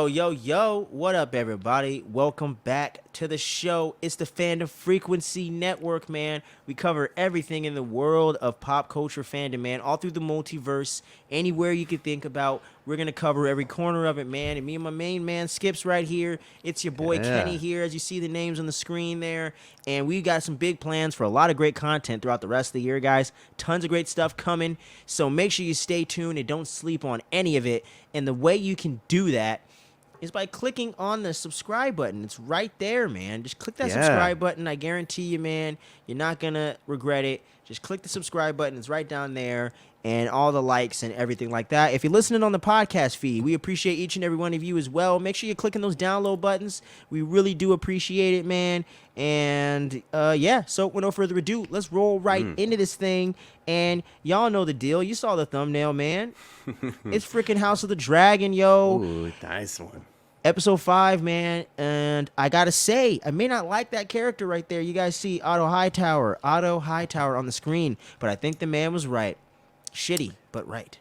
Yo, what up, everybody? Welcome back to the show. It's the Fandom Frequency Network, man. We cover everything in the world of pop culture fandom, man, all through the multiverse, anywhere you could think about. We're going to cover every corner of it, man. And me and my main man, Skip's right here. It's your boy Kenny here, as you see the names on the screen there. And we got some big plans for a lot of great content throughout the rest of the year, guys. Tons of great stuff coming. So make sure you stay tuned and don't sleep on any of it. And the way you can do that is by clicking on the subscribe button. It's right there, man. Just click that subscribe button. I guarantee you, man, you're not going to regret it. Just click the subscribe button. It's right down there. And all the likes and everything like that. If you're listening on the podcast feed, we appreciate each and every one of you as well. Make sure you're clicking those download buttons. We really do appreciate it, man. And so with no further ado, let's roll right into this thing. And y'all know the deal. You saw the thumbnail, man. It's freaking House of the Dragon, yo. Ooh, nice one. Episode 5, man, and I gotta say, I may not like that character right there. You guys see Otto Hightower on the screen, but I think the man was right. Shitty, but right.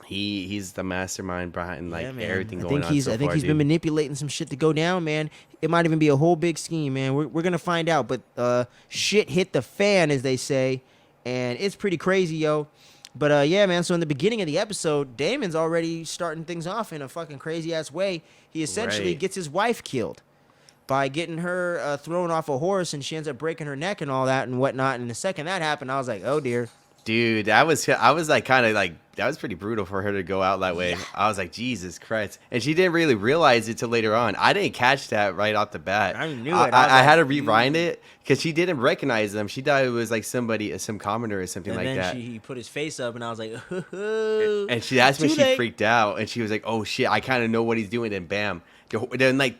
He's the mastermind behind everything going on. I think he's been manipulating some shit to go down, man. It might even be a whole big scheme, man. We're gonna find out, but shit hit the fan, as they say, and it's pretty crazy, yo. But yeah, man. So in the beginning of the episode, Damon's already starting things off in a fucking crazy ass way. He essentially gets his wife killed by getting her thrown off a horse, and she ends up breaking her neck and all that and whatnot. And the second that happened, I was like, oh dear. Dude, I was like kind of like, that was pretty brutal for her to go out that way. Yeah. I was like, Jesus Christ. And she didn't really realize it till later on. I didn't catch that right off the bat. I knew it. I had to rewind it because she didn't recognize them. She thought it was like somebody, some commoner or something like that. And then he put his face up, and I was like, and that's when she freaked out. And she was like, oh shit, I kind of know what he's doing. And bam. Then like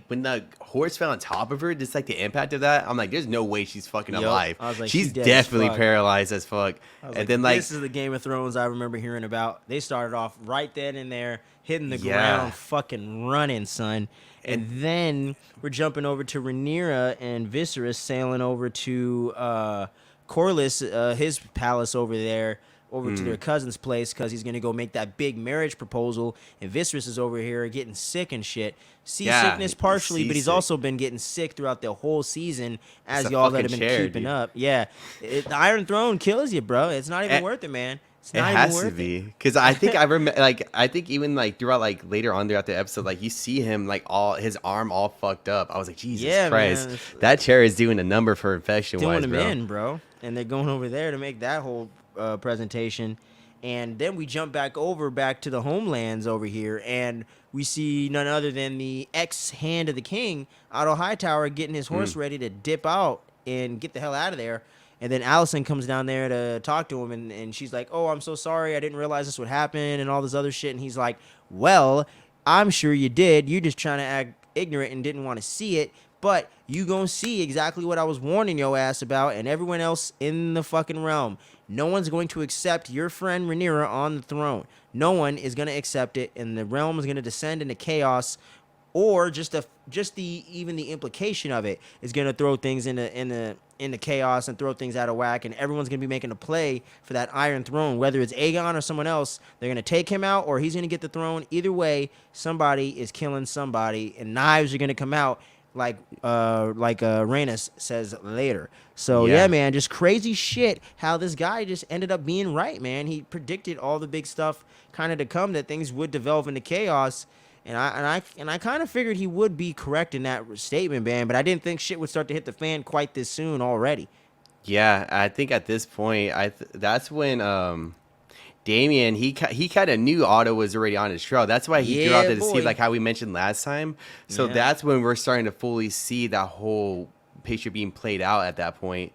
when the horse fell on top of her, just like the impact of that, I'm like, there's no way she's fucking alive. I was like, she's definitely paralyzed as fuck. And then this is the Game of Thrones I remember hearing about. They started off right then and there, hitting the ground, fucking running, son. And then we're jumping over to Rhaenyra and Viserys sailing over to Corlys, his palace over there. Over to their cousin's place because he's going to go make that big marriage proposal. And Viserys is over here getting sick and shit. Seasickness partially, but he's also been getting sick throughout the whole season, as y'all that have been keeping up. Yeah. The Iron Throne kills you, bro. It's not even worth it, man. It has to be, because I think I remember, I think even throughout later on throughout the episode, you see him all his arm all fucked up. I was like, Jesus Christ, man. That chair is doing a number for infection wise, bro. Doing him in, bro. And they're going over there to make that whole presentation. And then we jump back to the homelands over here, and we see none other than the ex-hand of the king, Otto Hightower, getting his horse ready to dip out and get the hell out of there. And then Allison comes down there to talk to him, and she's like, oh, I'm so sorry. I didn't realize this would happen and all this other shit. And he's like, well, I'm sure you did. You're just trying to act ignorant and didn't want to see it. But you gonna see exactly what I was warning your ass about and everyone else in the fucking realm. No one's going to accept your friend Rhaenyra on the throne. No one is going to accept it, and the realm is going to descend into chaos, or even the implication of it is going to throw things into chaos and throw things out of whack, and everyone's going to be making a play for that Iron Throne, whether it's Aegon or someone else. They're going to take him out, or he's going to get the throne. Either way, somebody is killing somebody, and knives are going to come out. Like Rhaenys says later. So, yeah, man, just crazy shit how this guy just ended up being right, man. He predicted all the big stuff kind of to come, that things would develop into chaos. And I kind of figured he would be correct in that statement, man. But I didn't think shit would start to hit the fan quite this soon already. Yeah, I think at this point, that's when Damien, he kind of knew Otto was already on his trail. That's why he threw out the deceive, like how we mentioned last time. So that's when we're starting to fully see that whole picture being played out at that point,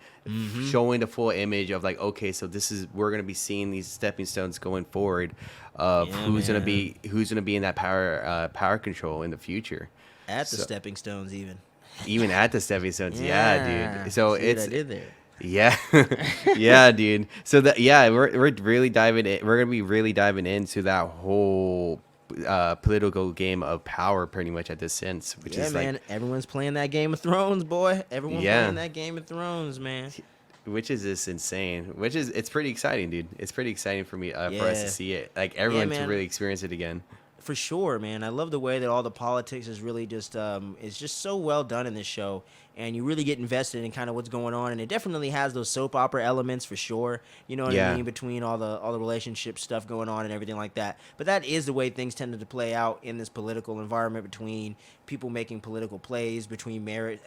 showing the full image of okay, so we're gonna be seeing these stepping stones going forward of who's gonna be in that power control in the future. At the stepping stones, even at the stepping stones, yeah, dude. So see what I did there. Yeah, yeah, dude. So we're really diving in. We're gonna be really diving into that whole political game of power, pretty much at this sense. Which is man, everyone's playing that Game of Thrones, boy. Everyone's playing that Game of Thrones, man. Which is just insane. It's pretty exciting, dude. It's pretty exciting for me, for us to see it. Everyone to really experience it again. For sure, man. I love the way that all the politics is really just is just so well done in this show, and you really get invested in kind of what's going on, and it definitely has those soap opera elements for sure. You know what I Yeah. mean, between all the relationship stuff going on and everything like that. But that is the way things tended to play out in this political environment between people making political plays, between marriage,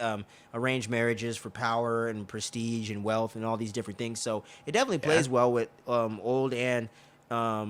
arranged marriages for power and prestige and wealth and all these different things. So it definitely Yeah. plays well with old and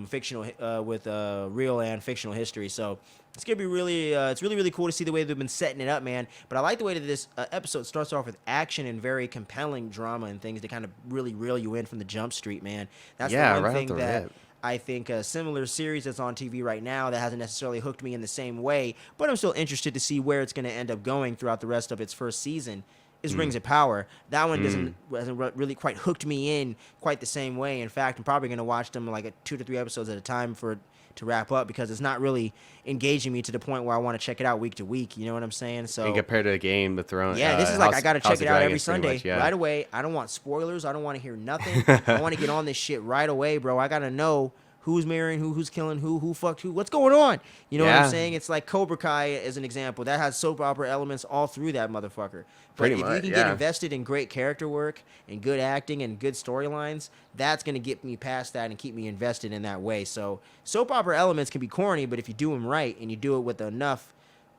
fictional with real and fictional history. So it's gonna be really it's really cool to see the way they've been setting it up, man. But I like the way that this episode starts off with action and very compelling drama and things to kind of really reel you in from the jump street, man. That's the Yeah, one right off thing the that rip. I think a similar series that's on TV right now that hasn't necessarily hooked me in the same way, but I'm still interested to see where it's going to end up going throughout the rest of its first season. Is Mm. Rings of Power. That one Mm. hasn't really quite hooked me in quite the same way. In fact, I'm probably gonna watch them like 2 to 3 episodes at a time to wrap up because it's not really engaging me to the point where I want to check it out week to week. You know what I'm saying? And So compared to the Game of Thrones, yeah, this is like I gotta check House of it out every Dragons, pretty Sunday much. Yeah. right away. I don't want spoilers. I don't want to hear nothing. I want to get on this shit right away, bro. I gotta know who's marrying who's killing who fucked who, what's going on. You know what I'm Yeah. saying? It's like Cobra Kai as an example. That has soap opera elements all through that motherfucker. But Pretty if you much. can get Yeah. invested in great character work and good acting and good storylines, that's gonna get me past that and keep me invested in that way. So soap opera elements can be corny, but if you do them right and you do it with enough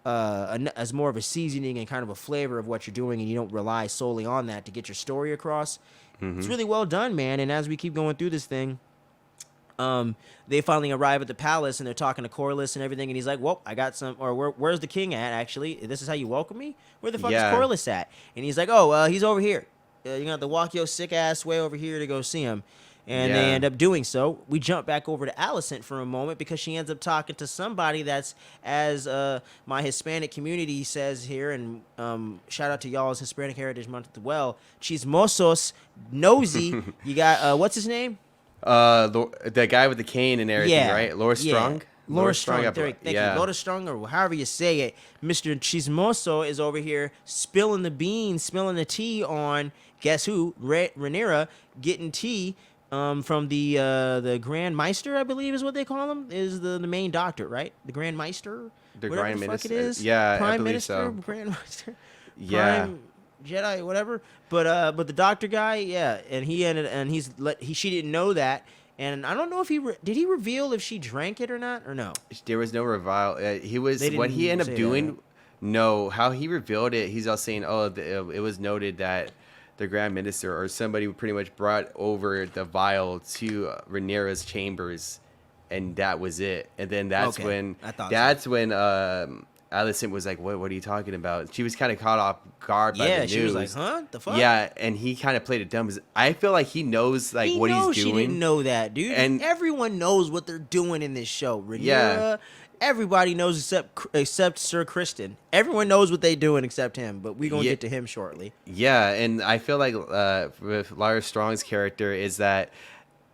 as more of a seasoning and kind of a flavor of what you're doing, and you don't rely solely on that to get your story across. It's really well done, man. And as we keep going through this thing, they finally arrive at the palace and they're talking to Corlys and everything, and he's like, "Well, I got some." Or where's the king at? Actually, this is how you welcome me. Where the fuck is Yeah. Corlys at? And he's like, "Oh, he's over here. You're gonna have to walk your sick ass way over here to go see him." And they Yeah. end up doing so. We jump back over to Alicent for a moment because she ends up talking to somebody that's, as my Hispanic community says here, and shout out to y'all's Hispanic Heritage Month as well. Chismosos, nosy. You got what's his name? The guy with the cane and everything, right? Laura Strong. Laura Strong. Thank you. Yeah. Laura Strong, or however you say it. Mr. Chismoso is over here spilling the beans, spilling the tea on, guess who? Rhaenyra getting tea from the Grand Meister, I believe is what they call him, is the main doctor, right? The Grand Meister? The Whatever Grand the fuck Minister. it is. Yeah, Prime I believe Minister, so. Grand Meister. Yeah. Prime Jedi, whatever. But the doctor guy, yeah, and she didn't know that. And I don't know if did he reveal if she drank it or not, or no? There was no reveal. He was They what he didn't ended say up that, doing. right? No, how he revealed it. He's all saying, "Oh, it was noted that the Grand Minister or somebody pretty much brought over the vial to Rhaenyra's chambers, and that was it." And then that's Okay, when I thought so. that's when Alicent was like, "What are you talking about?" She was kind of caught off guard by the Yeah, news. she was like, "Huh? The fuck?" Yeah, and he kind of played it dumb. I feel like he knows like He what knows he's she doing. didn't know that, dude. And- everyone knows what they're doing in this show. Rhaenyra, Yeah. everybody knows except Sir Kristen. Everyone knows what they doing except him. But we gonna Yeah. get to him shortly. Yeah, and I feel like with Lara Strong's character is that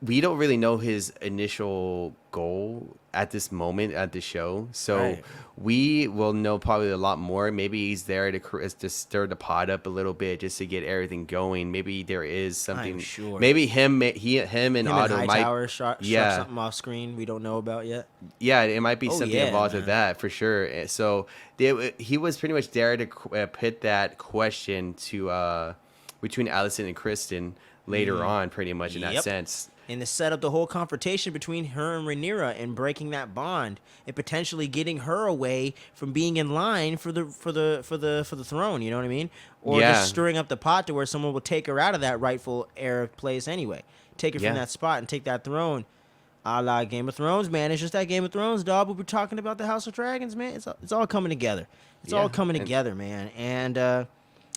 we don't really know his initial goal at this moment at the show. So Right. we will know probably a lot more. Maybe he's there to stir the pot up a little bit just to get everything going. Maybe there is something. sure. Maybe him and Him and Otto might. Hightower shot Yeah. something off screen we don't know about yet. Yeah, it might be Oh, something yeah, involved man. with that for sure. So he was pretty much there to put that question to between Allison and Kristen later on, pretty much in that Yep. sense. And to set up the whole confrontation between her and Rhaenyra and breaking that bond and potentially getting her away from being in line for the throne. You know what I mean? Or Yeah. just stirring up the pot to where someone will take her out of that rightful heir place anyway. Take her Yeah. from that spot and take that throne. A la Game of Thrones, man. It's just that Game of Thrones, dog. We're talking about the House of Dragons, man. It's all coming together. It's all Yeah, coming and- together, man. And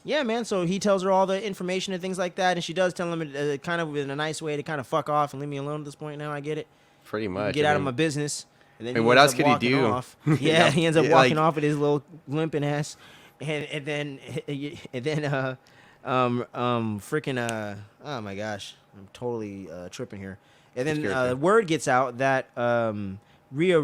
yeah, man. So he tells her all the information and things like that, and she does tell him kind of in a nice way to kind of fuck off and leave me alone at this point. Now I get it. Pretty You can much. get I out of mean, my business. And then and he what ends else up could he walking do? off. Yeah, he ends up Yeah, walking like- off with his little limping ass, and then freaking oh my gosh, I'm totally tripping here. And then character? word gets out that Rhea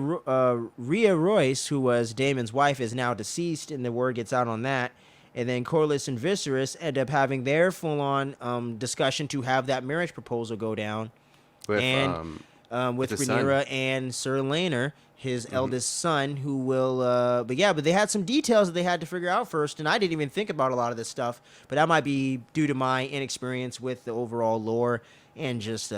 Royce, who was Daemon's wife, is now deceased, and the word gets out on that. And then Corlys and Viserys end up having their full-on discussion to have that marriage proposal go down. with and with The son. Rhaenyra and Sir Laenor, his eldest son, who will. But they had some details that they had to figure out first, and I didn't even think about a lot of this stuff. But that might be due to my inexperience with the overall lore and just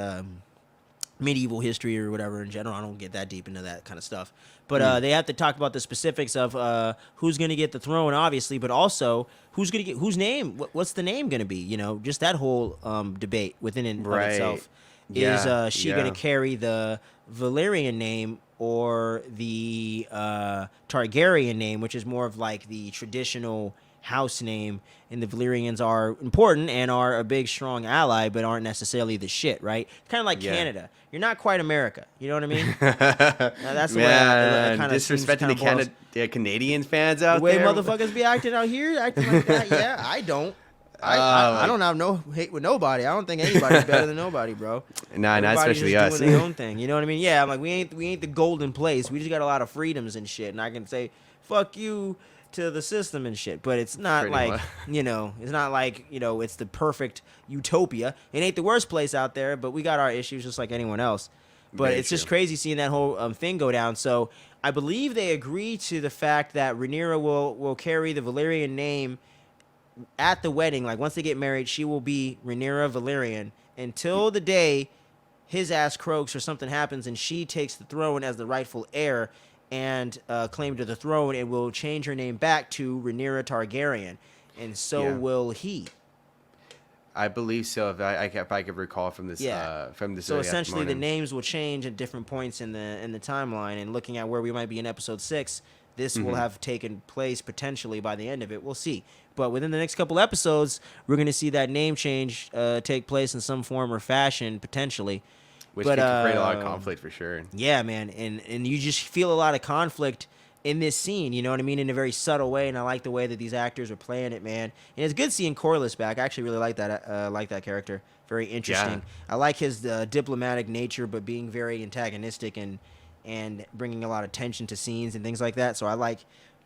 medieval history or whatever in general. I don't get that deep into that kind of stuff. But they have to talk about the specifics of who's going to get the throne, obviously, but also who's going to get whose name. What's the name going to be? You know, just that whole debate within and of itself. Yeah. Is she going to carry the Valyrian name or the Targaryen name, which is more of like the traditional house name? And the Valyrians are important and are a big, strong ally, but aren't necessarily the shit, right? Kind of like Canada. You're not quite America. You know what I mean? That's the way I kind of disrespecting the Canadian fans out the way there. motherfuckers be acting out here, acting like that. Yeah, I don't. I don't have no hate with nobody. I don't think anybody's better than nobody, bro. Nah, not especially just us. doing their own thing. You know what I mean? Yeah, I'm like we ain't the golden place. We just got a lot of freedoms and shit. And I can say fuck you to the system and shit. But it's not Pretty like much. it's not like it's the perfect utopia. It ain't the worst place out there, but we got our issues just like anyone else. But Very it's just true. crazy seeing that whole thing go down. So I believe they agree to the fact that Rhaenyra will carry the Valyrian name at the wedding. Like once they get married, she will be Rhaenyra Valyrian until the day his ass croaks or something happens and she takes the throne as the rightful heir and claim to the throne and will change her name back to Rhaenyra Targaryen, and so will he. I believe so. If I could recall from this, from this. So early essentially, the afternoon. names will change at different points in the timeline. And looking at where we might be in episode 6, this will have taken place potentially by the end of it. We'll see. But within the next couple episodes, we're going to see that name change take place in some form or fashion potentially. Which could create a lot of conflict for sure. Yeah, man, and you just feel a lot of conflict in this scene, you know what I mean, in a very subtle way, and I like the way that these actors are playing it, man. And it's good seeing Corlys back. I actually really like that character. Very interesting. Yeah. I like his diplomatic nature, but being very antagonistic and bringing a lot of tension to scenes and things like that. So I like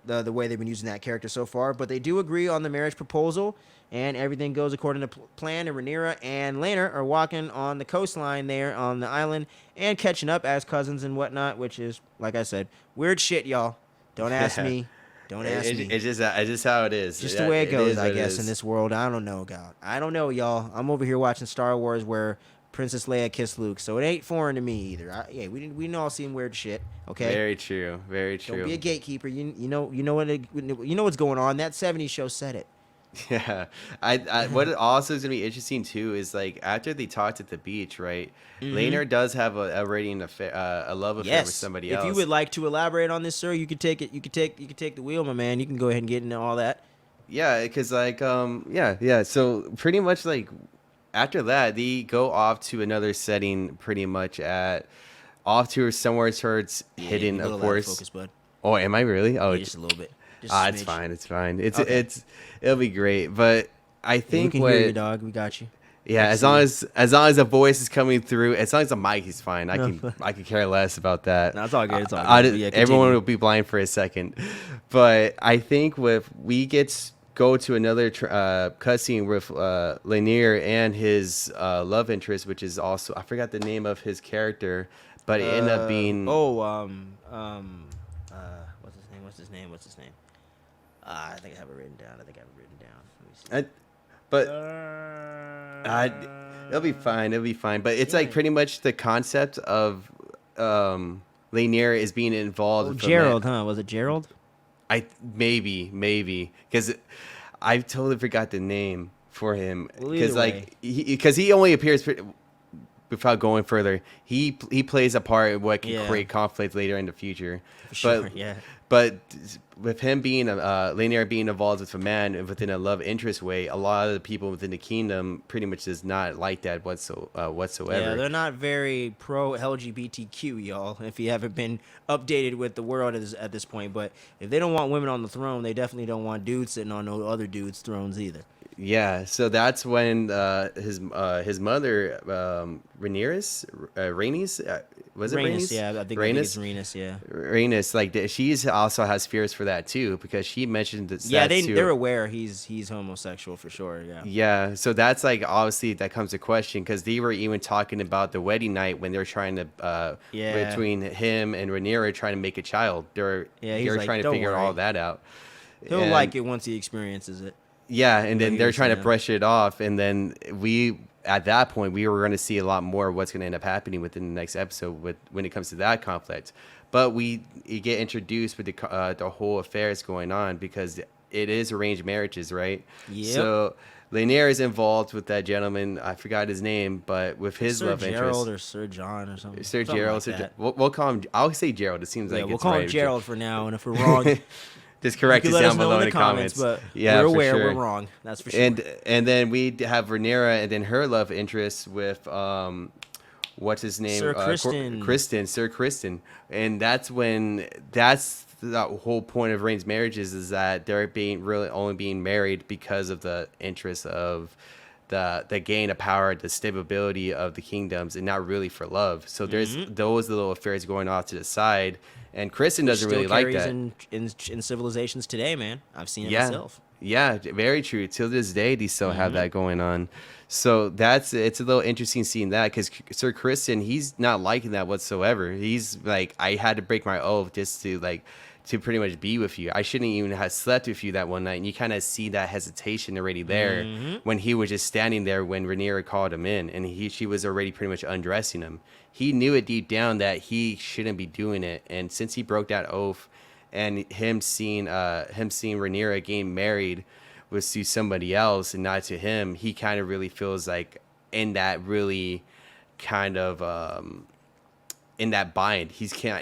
the way they've been using that character so far. But they do agree on the marriage proposal, and everything goes according to plan. And Rhaenyra and Laenor are walking on the coastline there on the island and catching up as cousins and whatnot, which is, like I said, weird shit, y'all. Don't ask me. Don't ask me. It's just how it is. Just the way it goes, I guess, is. in this world. I don't know, God. I don't know, y'all. I'm over here watching Star Wars where Princess Leia kissed Luke, so it ain't foreign to me either. We all seen weird shit. Okay. Very true. Very true. Don't be a gatekeeper. You know what's going on. That '70s show said it. Yeah, what also is gonna be interesting too is like after they talked at the beach, right? Laenor does have already a love affair with somebody else. If you would like to elaborate on this, sir, you could take it. You could take the wheel, my man. You can go ahead and get into all that. Yeah, because like yeah. So pretty much like after that, they go off to another setting, pretty much off to somewhere towards hidden, of course. Focus, bud. Oh, am I really? Oh, Yeah, just a little bit. it's fine. It's fine. It'll be great. But I think we can hear you, dog. We got you. Yeah, as long as the voice is coming through, as long as the mic is fine, I can care less about that. No, it's all good. It's all good. Yeah, everyone will be blind for a second, but I think we go to another cutscene with Lanier and his love interest, which is also I forgot the name of his character, but it ended up being what's his name? I think I have it written down. Let me see. But it'll be fine. But it's like pretty much the concept of Lanier is being involved. Gerald, huh? Was it Gerald? Maybe because I totally forgot the name for him because he only appears. Without going further, he plays a part in what can create conflict later in the future. For sure, But with him being Lanier being involved with a man within a love interest way, a lot of the people within the kingdom pretty much does not like that whatsoever. Yeah, they're not very pro LGBTQ, y'all. If you haven't been updated with the world at this point, but if they don't want women on the throne, they definitely don't want dudes sitting on no other dudes' thrones either. Yeah, so that's when his mother Rhaenyra, Rhaenys, was it Rhaenys, Rhaenys? yeah, I think it's Rhaenys, Rhaenys, yeah. Rhaenys, like she's also has fears for that too because she mentioned Yeah, that they're too. aware he's homosexual for sure. Yeah. Yeah, so that's like obviously that comes to question because they were even talking about the wedding night when they're trying to Yeah. between him and Rhaenyra trying to make a child. Yeah, he's They're like, trying to don't figure all worry. that out, He'll like and it once he experiences it. yeah, and What then he they're was trying to saying. brush it off, and then we at that point we were going to see a lot more of what's going to end up happening within the next episode with when it comes to that conflict. But you get introduced with the whole affairs going on because it is arranged marriages, right? Yep. So Lanier is involved with that gentleman. I forgot his name, but with his Sir love Gerald interest, or Sir John or something. Sir Something Gerald. like that. We'll call him. I'll say Gerald. It seems Yeah, like we'll it's call him right. Gerald for now, and if we're wrong, Just you correct can us let us down know below in the comments. But Yeah, we're for aware sure. we're wrong. That's for sure. And then we have Rhaenyra and then her love interest with what's his name? Sir Kristen. Sir Kristen. And that's the whole point of arranged marriages is that they're being really only being married because of the interest of the gain of power, the stability of the kingdoms, and not really for love. So there's those little affairs going off to the side, and Kristen Which doesn't still really like carries that. in civilizations today, man. I've seen it Yeah. myself. Yeah, very true. Till this day, they still have that going on. So it's a little interesting seeing that because Sir Kristen, he's not liking that whatsoever. He's like, I had to break my oath just to to pretty much be with you. I shouldn't even have slept with you that one night. And you kind of see that hesitation already there when he was just standing there when Rhaenyra called him in, and she was already pretty much undressing him. He knew it deep down that he shouldn't be doing it, and since he broke that oath and him seeing Rhaenyra getting married was to somebody else and not to him, he kind of really feels like in that really kind of in that bind.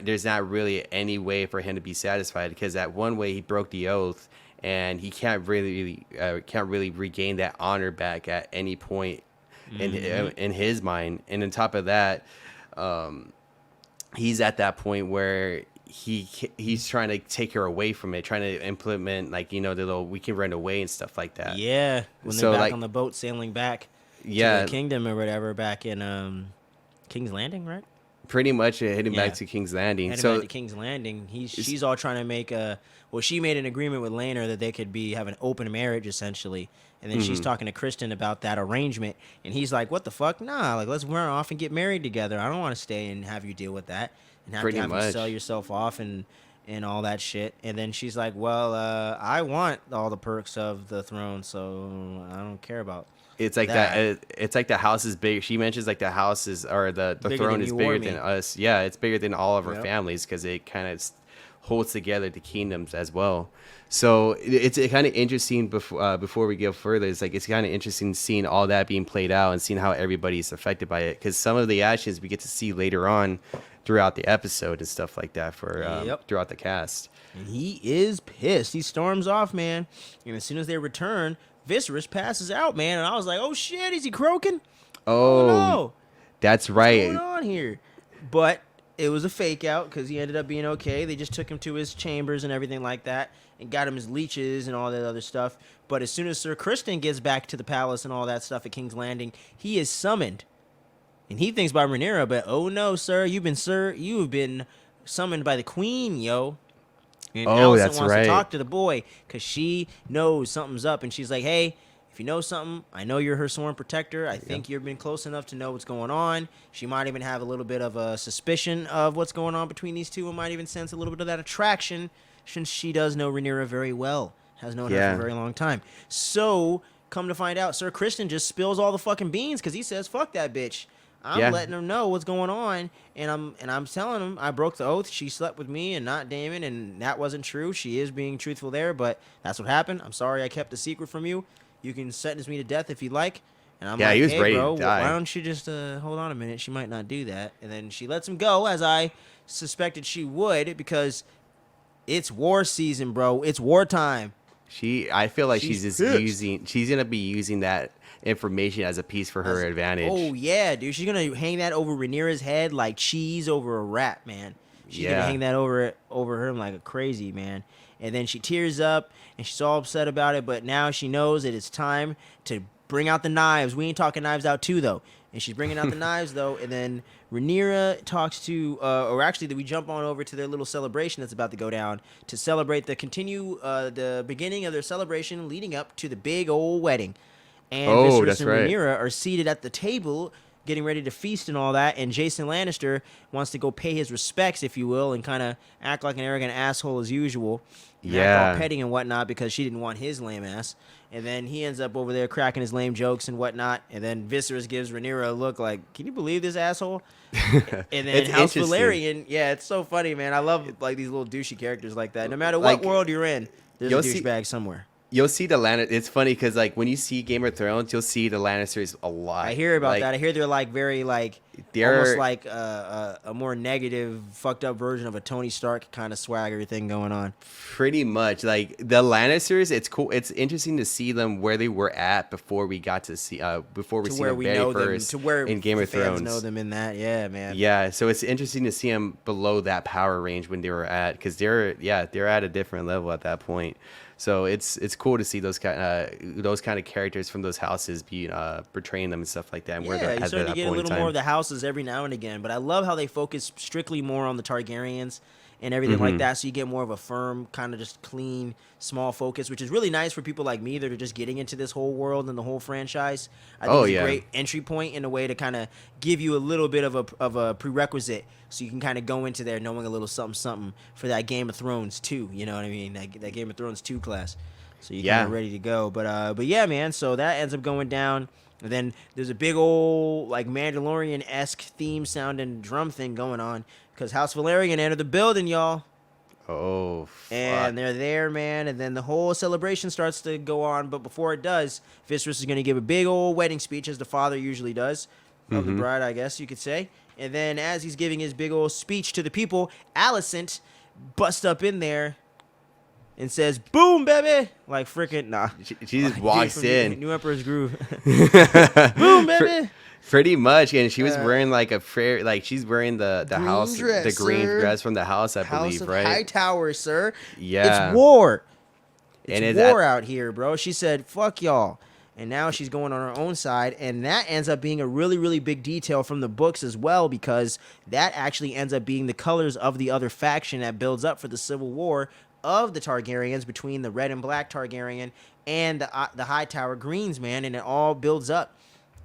There's not really any way for him to be satisfied because that one way he broke the oath and he can't really regain that honor back at any point in his mind. And on top of that, he's at that point where he's trying to take her away from it, trying to implement the little we can run away and stuff like that. Yeah, when they're back on the boat sailing back to the kingdom or whatever, back in King's Landing, right? Pretty much heading back to King's Landing. Back to King's Landing. She's all trying to make she made an agreement with Laenor that they could have an open marriage essentially. And then she's talking to Kristen about that arrangement, and he's like, "What the fuck? Nah, let's run off and get married together. I don't want to stay and have you deal with that and have you sell yourself off and all that shit." And then she's like, "Well, I want all the perks of the throne, so I don't care about." It's like that. It's like the house is big. She mentions like the house is or the throne is bigger than us. Yeah, it's bigger than all of our families because it kind of holds together the kingdoms as well. So it's kind of interesting before we go further. It's kind of interesting seeing all that being played out and seeing how everybody's affected by it because some of the actions we get to see later on throughout the episode and stuff like that for throughout the cast. And he is pissed. He storms off, man. And as soon as they return, Viserys passes out, man. And I was like, "Oh shit, is he croaking?" Oh no, that's right. What's going on here? But it was a fake out because he ended up being okay. They just took him to his chambers and everything like that and got him his leeches and all that other stuff. But as soon as Sir Kristen gets back to the palace and all that stuff at King's Landing, he is summoned. And he thinks by Rhaenyra, but oh no, sir, you have been summoned by the queen, yo. And Alicent wants to talk to the boy because she knows something's up. And she's like, "Hey, if you know something, I know you're her sworn protector. I think you've been close enough to know what's going on." She might even have a little bit of a suspicion of what's going on between these two and might even sense a little bit of that attraction since she does know Rhaenyra very well, has known her for a very long time. So, come to find out, Sir Kristen just spills all the fucking beans because he says, "Fuck that bitch. I'm letting him know what's going on, and I'm telling him I broke the oath. She slept with me and not Daemon, and that wasn't true. She is being truthful there, but that's what happened. I'm sorry I kept a secret from you. You can sentence me to death if you like." And I'm like, he was "Hey, ready bro, to die. why don't you just hold on a minute? She might not do that." And then she lets him go, as I suspected she would, because it's war season, bro. It's wartime. I feel like she's gonna be using that information as a piece for her advantage. Oh yeah, dude. She's gonna hang that over Rhaenyra's head like cheese over a rat, man. She's gonna hang that over him like a crazy man. and then she tears up and she's all upset about it. But now she knows that it's time to bring out the knives. We ain't talking Knives Out 2 though. And she's bringing out the knives, though. And then Rhaenyra talks to, or actually, we jump on over to their little celebration that's about to go down to celebrate the beginning of their celebration leading up to the big old wedding. And Viserys and Rhaenyra are seated at the table getting ready to feast and all that. And Jason Lannister wants to go pay his respects, if you will, and kind of act like an arrogant asshole as usual. Yeah. Act all petty and whatnot because she didn't want his lame ass. And then he ends up over there cracking his lame jokes and whatnot. And then Viserys gives Rhaenyra a look like, can you believe this asshole? And then House Valerian, it's so funny, man. I love like these little douchey characters like that. No matter what world you're in, there's a douchebag somewhere. You'll see the Lannisters. It's funny because like when you see Game of Thrones, you'll see the Lannisters a lot. I hear about that. I hear they're like very like almost like a more negative, fucked up version of a Tony Stark kind of swagger thing going on. Pretty much like the Lannisters. It's cool. It's interesting to see them where they were at before we got to see before we see them very first to where in Game of Thrones. Know them in that, yeah, man. Yeah, so it's interesting to see them below that power range when they were at because they're at a different level at that point. So it's cool to see those kind of characters from those houses be portraying them and stuff like that. And you start to get a little more of the houses every now and again. But I love how they focus strictly more on the Targaryens and everything like that. So you get more of a firm, kind of just clean, small focus, which is really nice for people like me that are just getting into this whole world and the whole franchise. I think it's a great entry point in a way to kind of give you a little bit of a prerequisite so you can kind of go into there knowing a little something for that Game of Thrones 2. You know what I mean? That Game of Thrones 2 class. So you're kind of ready to go. But yeah, man. So that ends up going down. And then there's a big old like Mandalorian-esque theme sounding drum thing going on because House Valerian entered the building, y'all. Oh, fuck. And they're there, man. And then the whole celebration starts to go on. But before it does, Viserys is going to give a big old wedding speech, as the father usually does, of the bride, I guess you could say. And then as he's giving his big old speech to the people, Alicent busts up in there and says, "Boom, baby!" Like freaking nah. She just walks in. New Emperor's Groove. Boom, baby. Pretty much, and she was wearing like she's wearing the house dress, the green dress from the house, I believe, right? High Tower, sir. Yeah, it's war. It's war out here, bro. She said, "Fuck y'all." And now she's going on her own side, and that ends up being a really, really big detail from the books as well, because that actually ends up being the colors of the other faction that builds up for the Civil War of the Targaryens between the red and black Targaryen and the High Tower Greens, man, and it all builds up.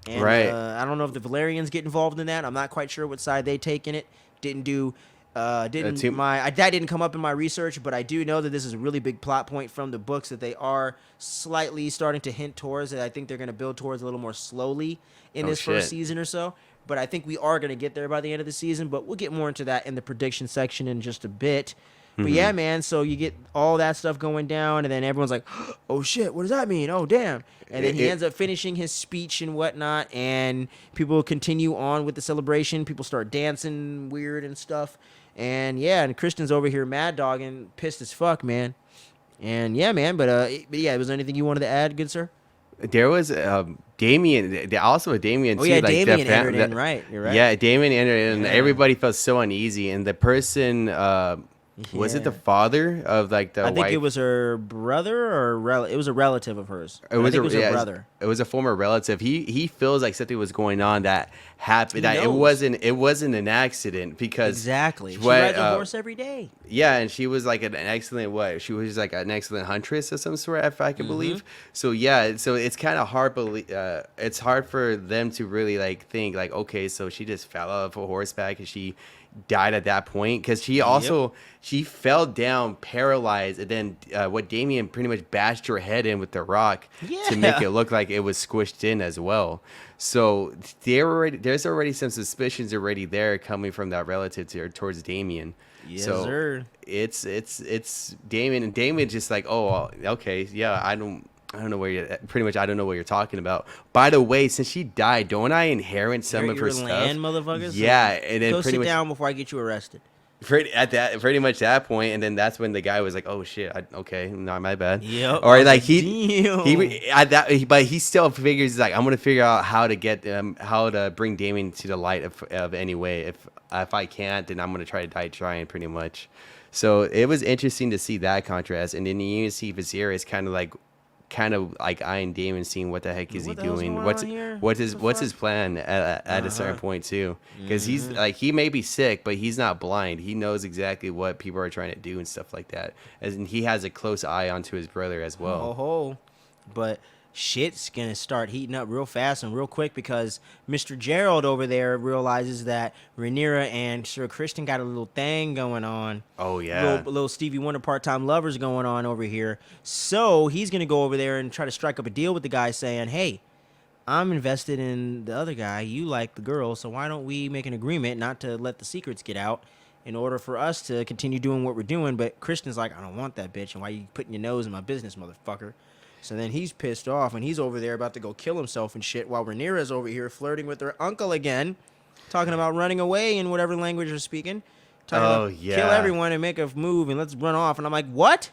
And, I don't know if the Valerians get involved in that. I'm not quite sure what side they take in it. That didn't come up in my research, but I do know that this is a really big plot point from the books that they are slightly starting to hint towards, that I think they're going to build towards a little more slowly in this first season or so. But I think we are going to get there by the end of the season, but we'll get more into that in the prediction section in just a bit. But yeah, man, so you get all that stuff going down, and then everyone's like, oh, shit, what does that mean? Oh, damn. And then he ends up finishing his speech and whatnot, and people continue on with the celebration. People start dancing weird and stuff. And, yeah, and Kristen's over here mad dogging, pissed as fuck, man. And, yeah, man, but yeah, was there anything you wanted to add, good sir? There was Damien, also a Damien, too. Oh, yeah, like Damien entered in, right. You're right. Yeah, Damien entered in, and everybody felt so uneasy. And the person... Was it the father of like the wife? I think it was her brother or it was a relative of hers. It was her brother. It was a former relative. He feels like something was going on that happened. That it wasn't an accident because exactly she rides a horse every day. Yeah, and she was like an excellent She was like an excellent huntress of some sort, if I can believe. So yeah, so it's kind of hard. It's hard for them to really like think like, okay, so she just fell off a horseback and she died at that point, because she fell down paralyzed, and then what Damien pretty much bashed her head in with the rock to make it look like it was squished in as well. So there's already some suspicions already there coming from that relative towards Damien. Yes, so sir. It's Damien, and Damien just like, oh, okay, yeah, I don't know where I don't know what you're talking about. By the way, since she died, don't I inherit some of her stuff? Land, motherfuckers. Yeah, and then go sit down before I get you arrested. Pretty much that point, and then that's when the guy was like, "Oh shit, okay, not my bad." Yep. Or like but he still figures, he's like, I'm gonna figure out how to bring Damien to the light of any way. If I can't, then I'm gonna try to die trying, pretty much. So it was interesting to see that contrast, and then you see Viserys kind of like eyeing Damon, seeing what the heck is he What the hell's doing? going on here? What's his plan at a certain point too? Because he's like, he may be sick, but he's not blind. He knows exactly what people are trying to do and stuff like that. And he has a close eye onto his brother as well. Oh, but shit's gonna start heating up real fast and real quick because Mr. Gerald over there realizes that Rhaenyra and Sir Christian got a little thing going on. Oh yeah, little Stevie Wonder part-time lovers going on over here. So he's gonna go over there and try to strike up a deal with the guy, saying, "Hey, I'm invested in the other guy. You like the girl, so why don't we make an agreement not to let the secrets get out in order for us to continue doing what we're doing?" But Christian's like, "I don't want that bitch, and why you putting your nose in my business, motherfucker?" So then he's pissed off, and he's over there about to go kill himself and shit, while Rhaenyra's over here flirting with her uncle again, talking about running away in whatever language they're speaking. Talking about kill everyone and make a move and let's run off. And I'm like, what?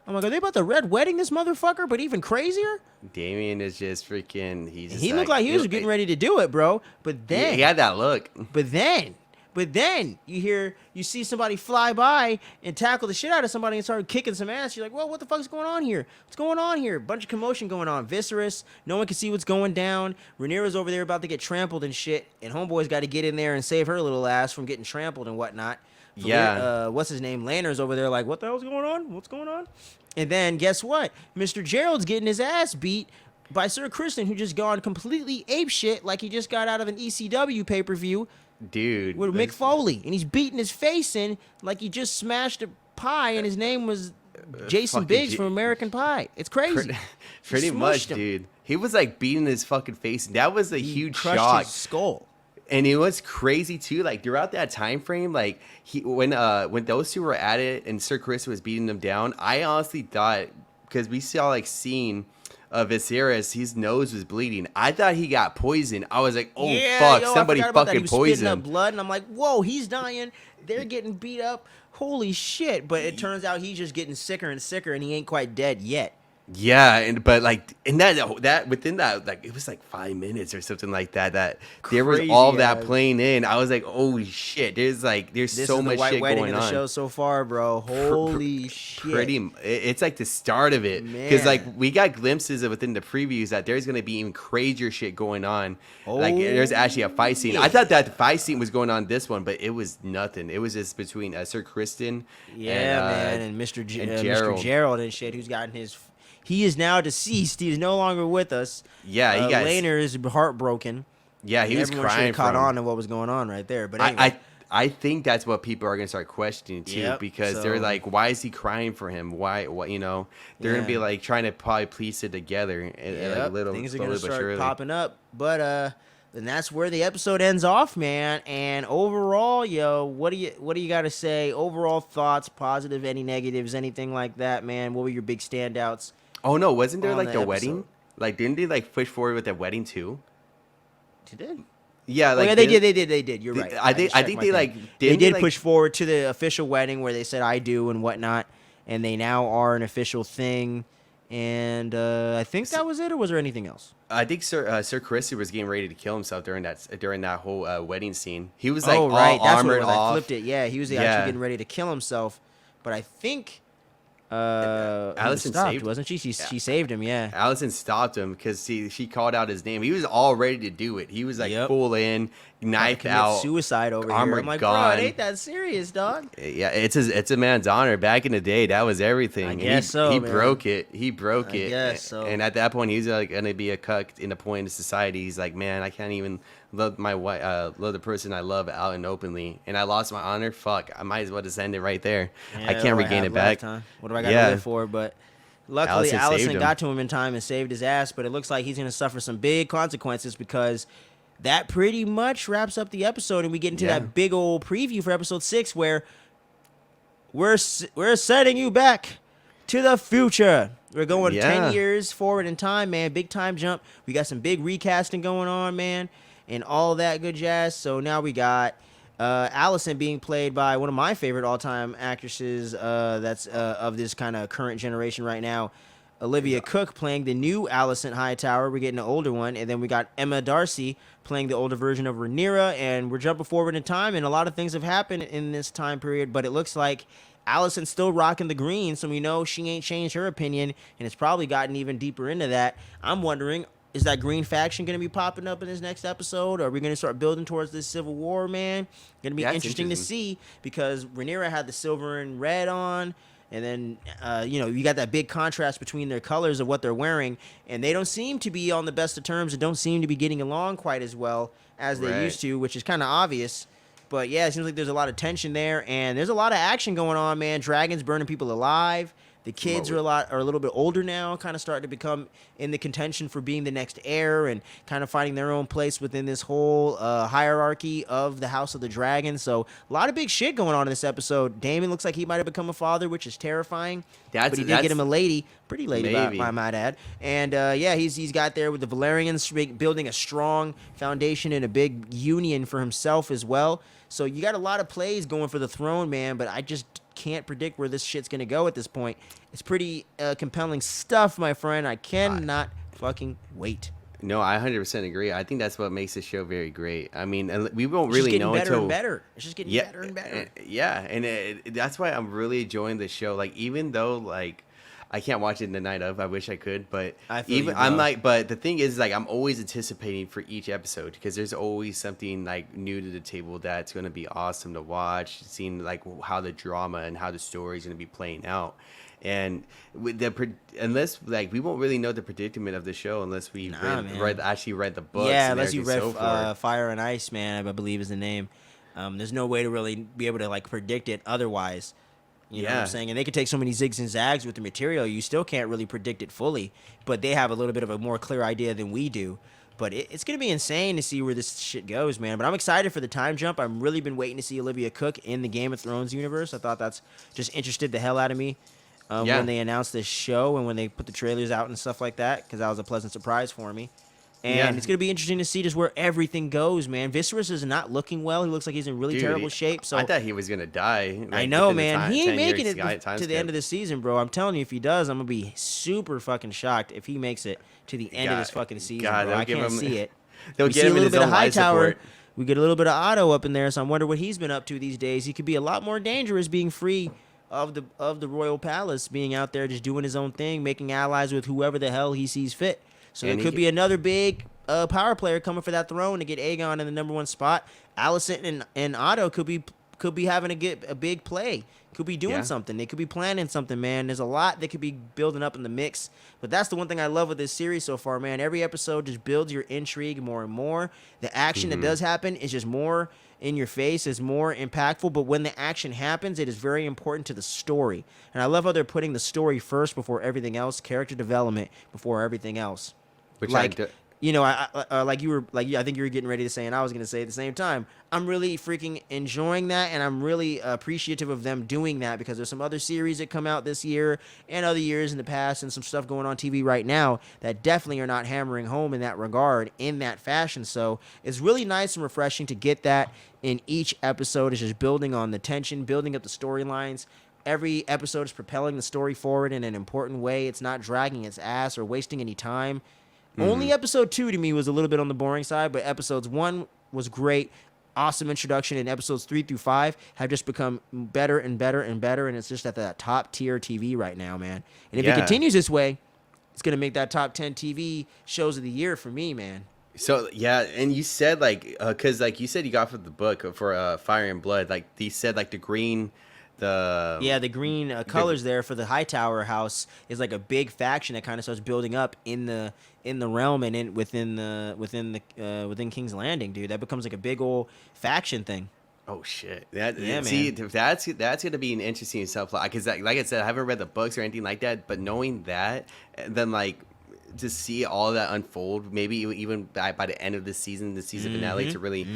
I'm like, are they about to red wedding this motherfucker? But even crazier? Damien is just freaking. He looked like he was getting ready to do it, bro. But then he had that look. But then you see somebody fly by and tackle the shit out of somebody and start kicking some ass. You're like, well, what the fuck's going on here? What's going on here? Bunch of commotion going on. Viserys, no one can see what's going down. Rhaenyra's over there about to get trampled and shit. And homeboy's got to get in there and save her little ass from getting trampled and whatnot. What's his name? Lanner's over there like, what the hell's going on? What's going on? And then guess what? Mr. Gerald's getting his ass beat by Sir Kristen, who just gone completely apeshit like he just got out of an ECW pay-per-view. Dude, with Mick Foley, and he's beating his face in like he just smashed a pie, and his name was Jason Biggs from American Pie. It's crazy. Pretty much, dude. He was like beating his fucking face, and that was a huge crushed shock. His skull. And it was crazy too. Like throughout that time frame, like when those two were at it, and Sir Chris was beating them down, I honestly thought, because we saw like scene of Viserys, his nose was bleeding. I thought he got poisoned. I was like, oh fuck, somebody fucking poisoned him. Up blood, and I'm like, whoa, he's dying. They're getting beat up. Holy shit! But it turns out he's just getting sicker and sicker, and he ain't quite dead yet. Yeah, but like in that within that, like it was like 5 minutes or something like that. That there was all that playing in. I was like, holy shit! There's so much shit going on. In the show so far, bro. Holy shit! It's like the start of it, because like we got glimpses of within the previews that there's gonna be even crazier shit going on. Like there's actually a fight scene. I thought that the fight scene was going on this one, but it was nothing. It was just between Sir Kristen, and Mr. Gerald and shit, who's gotten his. He is now deceased. He is no longer with us. Yeah, he got. Laner is heartbroken. Yeah, he was crying. Caught on to what was going on right there. But anyway. I think that's what people are gonna start questioning too, because they're like, why is he crying for him? Why? What? They're gonna be like trying to probably piece it together. And like things are gonna start popping up. But and that's where the episode ends off, man. And overall, what do you got to say? Overall thoughts, positive, any negatives, anything like that, man? What were your big standouts? Oh no, wasn't there like the wedding? Like didn't they like push forward with the wedding too? They did. Yeah, like they did. You're right. I think they did push forward to the official wedding where they said I do and whatnot, and they now are an official thing. And I think that was it, or was there anything else? I think Sir Chris was getting ready to kill himself during that whole wedding scene. He was like all that's armored what it was. off. I flipped it. Yeah, he was actually getting ready to kill himself, but I think. Allison stopped, wasn't she? She saved him. Yeah, Allison stopped him because she called out his name. He was all ready to do it. He was like full in, knife out, suicide over armor here. I'm like, gone. bro, it ain't that serious, dog. Yeah, it's a man's honor. Back in the day, that was everything. I guess he broke it. He broke it. I guess so. And at that point, he's like gonna be a cuck in the point of society. He's like, man, I can't even love my wife, love the person I love out and openly, and I lost my honor. Fuck, I might as well just end it right there. I can't regain it back. What do I got to live for? But luckily, Allison got to him in time and saved his ass. But it looks like he's going to suffer some big consequences, because that pretty much wraps up the episode, and we get into that big old preview for episode 6, where we're sending you back to the future. We're going 10 years forward in time, man. Big time jump. We got some big recasting going on, man, and all that good jazz. So now we got Allison being played by one of my favorite all-time actresses that's of this kind of current generation right now, Olivia Cook, playing the new Allison Hightower. We're getting an older one. And then we got Emma Darcy playing the older version of Rhaenyra. And we're jumping forward in time, and a lot of things have happened in this time period. But it looks like Allison's still rocking the green, so we know she ain't changed her opinion, and it's probably gotten even deeper into that. I'm wondering, is that green faction going to be popping up in this next episode? Are we going to start building towards this civil war, man? Going to be interesting to see, because Rhaenyra had the silver and red on, and then you got that big contrast between their colors of what they're wearing, and they don't seem to be on the best of terms and don't seem to be getting along quite as well as they used to, which is kind of obvious. But yeah, it seems like there's a lot of tension there, and there's a lot of action going on, man. Dragons burning people alive. The kids are a little bit older now, kind of starting to become in the contention for being the next heir and kind of finding their own place within this whole hierarchy of the House of the Dragon. So a lot of big shit going on in this episode. Damon looks like he might have become a father, which is terrifying. But he did get him a lady, pretty lady, I might add. And he's got there with the Valerians building a strong foundation and a big union for himself as well. So you got a lot of plays going for the throne, man, but I just can't predict where this shit's going to go at this point. It's pretty compelling stuff, my friend. I cannot fucking wait. No, I 100% agree. I think that's what makes this show very great. I mean, we won't really know until... It's just getting better and better. Yeah, and that's why I'm really enjoying the show. Like, even though, like, I can't watch it in the night of. I wish I could, but but the thing is, like, I'm always anticipating for each episode because there's always something like new to the table that's going to be awesome to watch. Seeing like how the drama and how the story is going to be playing out, and with unless like we won't really know the predicament of the show unless we actually read the books. Yeah, unless you read Fire and Ice, man, I believe is the name. There's no way to really be able to like predict it otherwise. You know what I'm saying? And they could take so many zigs and zags with the material. You still can't really predict it fully. But they have a little bit of a more clear idea than we do. But it's going to be insane to see where this shit goes, man. But I'm excited for the time jump. I've really been waiting to see Olivia Cook in the Game of Thrones universe. I thought that's just interested the hell out of me when they announced this show and when they put the trailers out and stuff like that, because that was a pleasant surprise for me. And it's going to be interesting to see just where everything goes, man. Viserys is not looking well. He looks like he's in really terrible shape. So I thought he was going to die. Like, I know, man. He ain't making it to the end of the season, bro. I'm telling you, if he does, I'm going to be super fucking shocked if he makes it to the end of this fucking season, bro. I can't see it. They'll get him a little bit of Hightower. We get a little bit of Otto up in there, so I wonder what he's been up to these days. He could be a lot more dangerous being free of the royal palace, being out there just doing his own thing, making allies with whoever the hell he sees fit. So there could be another big power player coming for that throne to get Aegon in the number one spot. Alicent and Otto could be having a big play. Could be doing something. They could be planning something, man. There's a lot that could be building up in the mix. But that's the one thing I love with this series so far, man. Every episode just builds your intrigue more and more. The action that does happen is just more in your face, is more impactful. But when the action happens, it is very important to the story. And I love how they're putting the story first before everything else, character development before everything else. Which I think you were getting ready to say, and I was going to say at the same time, I'm really freaking enjoying that, and I'm really appreciative of them doing that, because there's some other series that come out this year and other years in the past, and some stuff going on TV right now that definitely are not hammering home in that regard, in that fashion. So it's really nice and refreshing to get that in each episode. It's just building on the tension, building up the storylines. Every episode is propelling the story forward in an important way. It's not dragging its ass or wasting any time. Only episode 2 to me was a little bit on the boring side, but episodes 1 was great. Awesome introduction, and episodes 3 through 5 have just become better and better and better, and it's just at that top tier TV right now, man. And if it continues this way, it's going to make that top 10 TV shows of the year for me, man. So, yeah, and you said, like, because, like, you said you got for the book for Fire and Blood, like, they said, like, the green... the green colors there for the Hightower house is like a big faction that kind of starts building up in the realm and within King's Landing, dude. That becomes like a big old faction thing. Oh shit! That's gonna be an interesting stuff. Because like I said, I haven't read the books or anything like that, but knowing that, and then like to see all that unfold, maybe even by the end of the season finale, to really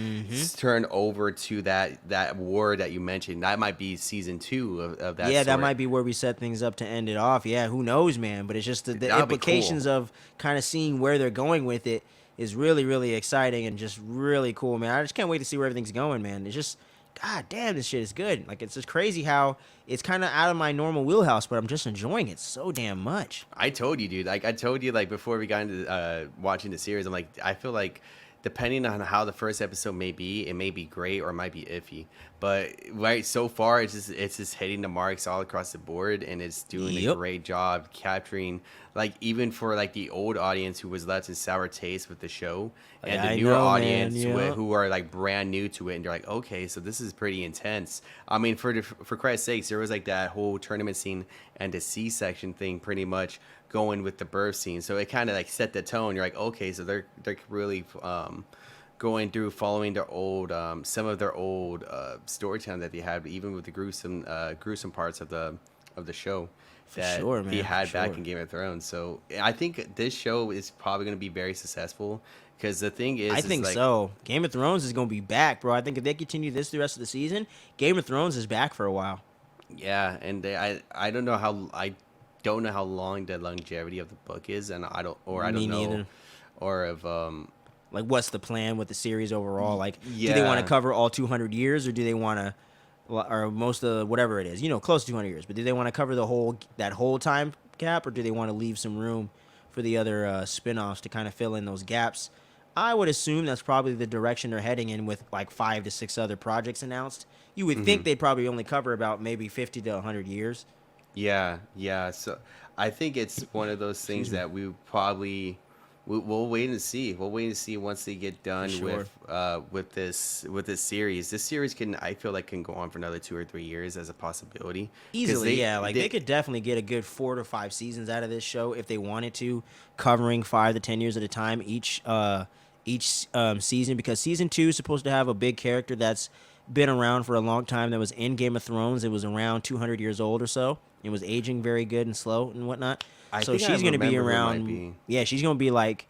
turn over to that war that you mentioned. That might be season 2 of that. Yeah, that might be where we set things up to end it off. Yeah, who knows, man? But it's just the implications of kind of seeing where they're going with it is really, really exciting and just really cool, man. I just can't wait to see where everything's going, man. It's just, god damn, this shit is good. Like, it's just crazy how it's kind of out of my normal wheelhouse, but I'm just enjoying it so damn much. I told you, dude. Like, I told you, like, before we got into watching the series, I'm like, I feel like depending on how the first episode may be, it may be great or it might be iffy. But right so far, it's just hitting the marks all across the board, and it's doing a Yep. great job capturing, like, even for like the old audience who was left in sour taste with the show, and Yeah, the I newer know, man. audience Yep. who are like brand new to it, and they're like, okay, so this is pretty intense. I mean, for Christ's sakes, there was like that whole tournament scene and the C-section thing, pretty much going with the birth scene, so it kind of like set the tone. You're like, okay, so they're really going through following their old some of their old storytelling that they had, even with the gruesome parts of the show that sure, they man, had for back sure. in Game of Thrones. So I think this show is probably going to be very successful, because the thing I is think like, so. Game of Thrones is gonna be back, bro. I think if they continue this the rest of the season, Game of Thrones is back for a while. yeah, and I don't know how, I don't know how long the longevity of the book is, and I Me don't know, neither. or if Like, what's the plan with the series overall? Like, do they want to yeah. cover all 200 years, or do they want to, or most of whatever it is, close to 200 years? But do they want to cover that whole time gap, or do they want to leave some room for the other spin-offs to kind of fill in those gaps? I would assume that's probably the direction they're heading in, with like 5 to 6 other projects announced. You would think they'd probably only cover about maybe 50 to 100 years. Yeah, yeah. So I think it's one of those things Excuse me. that we'll wait and see. We'll wait and see once they get For done sure. with this series. This series I feel like can go on for another 2 or 3 years as a possibility, because Easily, yeah. Like, they could definitely get a good 4 to 5 seasons out of this show if they wanted to, covering 5 to 10 years at a time each season. Because season 2 is supposed to have a big character that's been around for a long time, that was in Game of Thrones. It was around 200 years old or so. It was aging very good and slow and whatnot. I So think I she's gonna be remember who it might around. be. Yeah, she's gonna be like,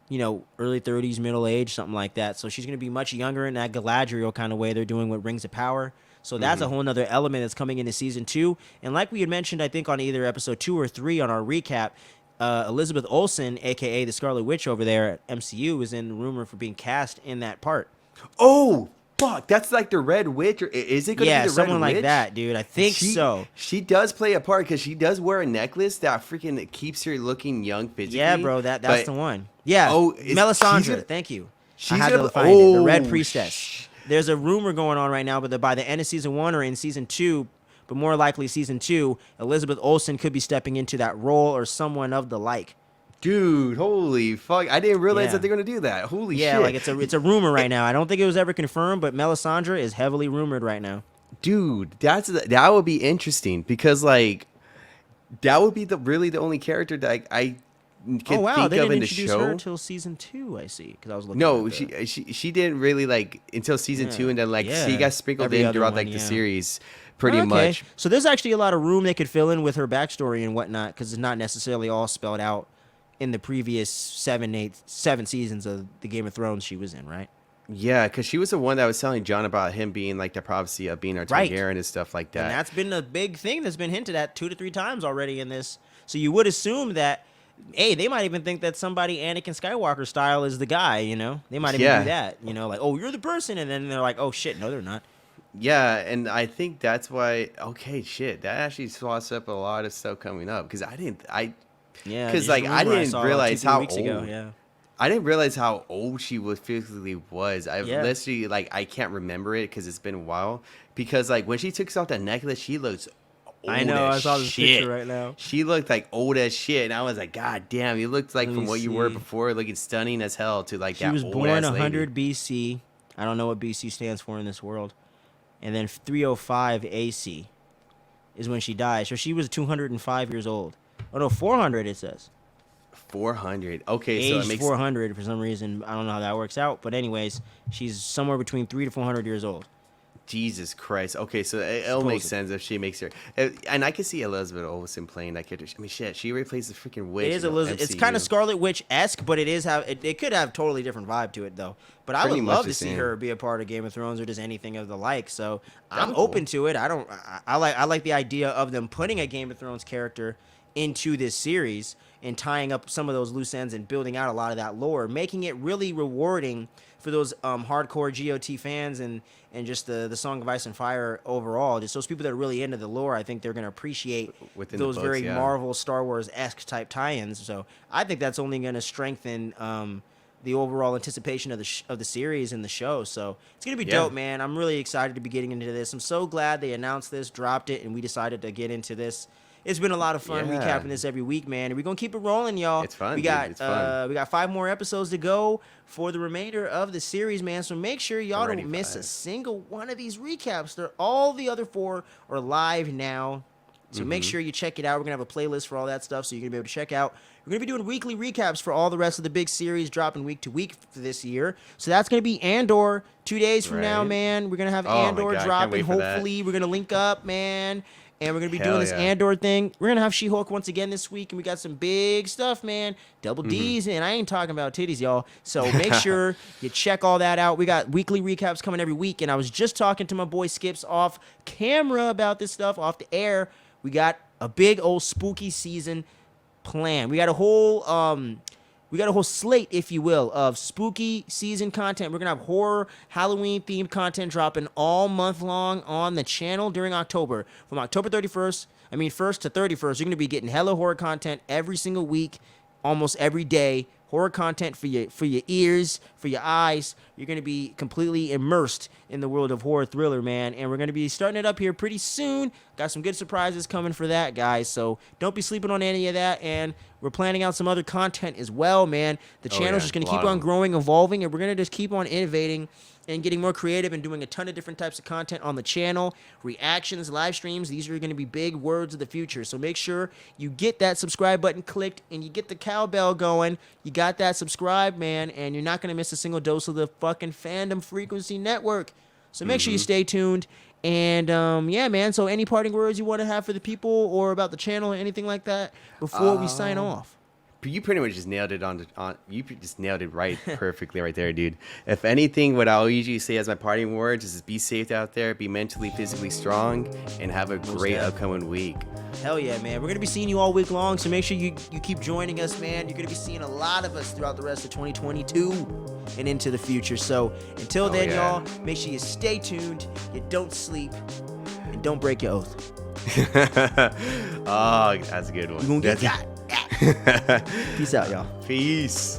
early 30s, middle age, something like that. So she's going to be much younger in that Galadriel kind of way they're doing with Rings of Power. So that's a whole nother element that's coming into season 2. And like we had mentioned, I think on either episode 2 or 3 on our recap, Elizabeth Olsen, aka the Scarlet Witch over there at MCU, is in rumor for being cast in that part. Oh, fuck! That's like the Red Witch, or is it going to Yeah, be the someone Red like Witch? that, dude. I think so. She does play a part, because she does wear a necklace that freaking keeps her looking young physically. Yeah, bro, that's but the one. Yeah, oh, Melisandre. gonna, Thank you. I she's had gonna to find it. The Red oh Priestess. There's a rumor going on right now, but by the end of season 1 or in season 2, but more likely season 2, Elizabeth Olsen could be stepping into that role or someone of the like. dude, holy fuck! I didn't realize Yeah. that they're gonna do that. Holy Yeah, shit! like it's a rumor right now. I don't think it was ever confirmed, but Melisandre is heavily rumored right now. Dude, that would be interesting, because like that would be really the only character that I Oh can wow, think they of didn't in the introduce her show. until season 2. I see, because I was looking. No, At the, she didn't really, like, until season 2, and then like she yeah, got sprinkled every in other throughout one, like the yeah. series, pretty Okay, much. so there's actually a lot of room they could fill in with her backstory and whatnot, because it's not necessarily all spelled out in the previous 7 seasons of the Game of Thrones she was in, right? Yeah, because she was the one that was telling John about him being like the prophecy of being a Right. Targaryen and stuff like And that. that's been a big thing that's been hinted at 2 to 3 times already in this. So you would assume that, hey, they might even think that somebody Anakin Skywalker style is the guy, They might even Yeah. do that, like, oh, you're the person. And then they're like, oh, shit, no, they're not. Yeah, and I think that's why. Okay, shit, that actually swaps up a lot of stuff coming up, because Yeah, because just like a I rumor didn't saw realize 2, 3 how weeks old. ago, yeah. I didn't realize how old she was physically was. I Yeah. literally, like, I can't remember it because it's been a while. Because like when she took off that necklace, she looks old I know, as I saw this shit. picture right now. She looked like old as shit, and I was like, God damn, you looked like Let from me what you were see. before, looking stunning as hell, to like She that was old born ass 100 lady. BC. I don't know what BC stands for in this world. And then 305 AC is when she died. So she was 205 years old. Oh, no, 400 it says. 400. Okay, so it Aged makes 400 for some reason. I don't know how that works out. But anyways, she's somewhere between 300 to 400 years old. Jesus Christ. Okay, so it'll make Supposedly. sense if she makes her. And I can see Elizabeth Olsen playing that character. I mean, shit, she replaced the freaking witch. It is in the Elizabeth. It's kind of MCU. Scarlet Witch-esque, but it could have totally different vibe to it though. But I Pretty would much love the to see same. her be a part of Game of Thrones or just anything of the like. So That'd I'm be cool. open to it. I like the idea of them putting a Game of Thrones character into this series and tying up some of those loose ends and building out a lot of that lore, making it really rewarding for those hardcore GOT fans and just the Song of Ice and Fire overall. Just those people that are really into the lore, I think they're going to appreciate Within the those books, very yeah. Marvel, Star Wars-esque type tie-ins. So I think that's only going to strengthen the overall anticipation of the series and the show. So it's gonna be dope, man. I'm really excited to be getting into this. I'm so glad they announced this, dropped it, and we decided to get into this. It's been a lot of fun recapping this every week, man. And we're gonna keep it rolling, y'all. It's fun. We got it's fun. We got 5 more episodes to go for the remainder of the series, man. So make sure y'all don't miss a single one of these recaps. All the other 4 are live now. So make sure you check it out. We're going to have a playlist for all that stuff, so you're going to be able to check out. We're going to be doing weekly recaps for all the rest of the big series, dropping week to week for this year. So that's going to be Andor 2 days from now, man. We're going to have Andor dropping. Hopefully, we're going to link up, man. And we're going to be doing this Andor thing. We're going to have She-Hulk once again this week, and we got some big stuff, man. Double D's, and I ain't talking about titties, y'all. So make sure you check all that out. We got weekly recaps coming every week, and I was just talking to my boy Skips off camera about this stuff, off the air. We got a big old spooky season planned. We got a whole slate, if you will, of spooky season content. We're gonna have horror, Halloween themed content dropping all month long on the channel during October. From October 1st to 31st, you're gonna be getting hella horror content every single week, almost every day. Horror content for your ears, for your eyes. You're going to be completely immersed in the world of horror thriller, man. And we're going to be starting it up here pretty soon. Got some good surprises coming for that, guys. So don't be sleeping on any of that. And we're planning out some other content as well, man. The channel's just going to keep on growing, evolving, and we're going to just keep on innovating and getting more creative and doing a ton of different types of content on the channel. Reactions, live streams, these are going to be big words of the future. So make sure you get that subscribe button clicked and you get the cowbell going. You got that subscribe, man, and you're not going to miss a single dose of the fucking Fandom Frequency Network. So make sure you stay tuned. And, yeah, man, so any parting words you want to have for the people or about the channel or anything like that before we sign off? You pretty much just nailed it you just nailed it right perfectly right there, dude. If anything, what I'll usually say as my parting words is be safe out there, be mentally, physically strong, and have a great upcoming week. Hell yeah, man. We're going to be seeing you all week long, so make sure you keep joining us, man. You're going to be seeing a lot of us throughout the rest of 2022 and into the future. So until then, y'all, make sure you stay tuned, you don't sleep, and don't break your oath. Oh, that's a good one. You're going to get got. Peace out, y'all. Peace.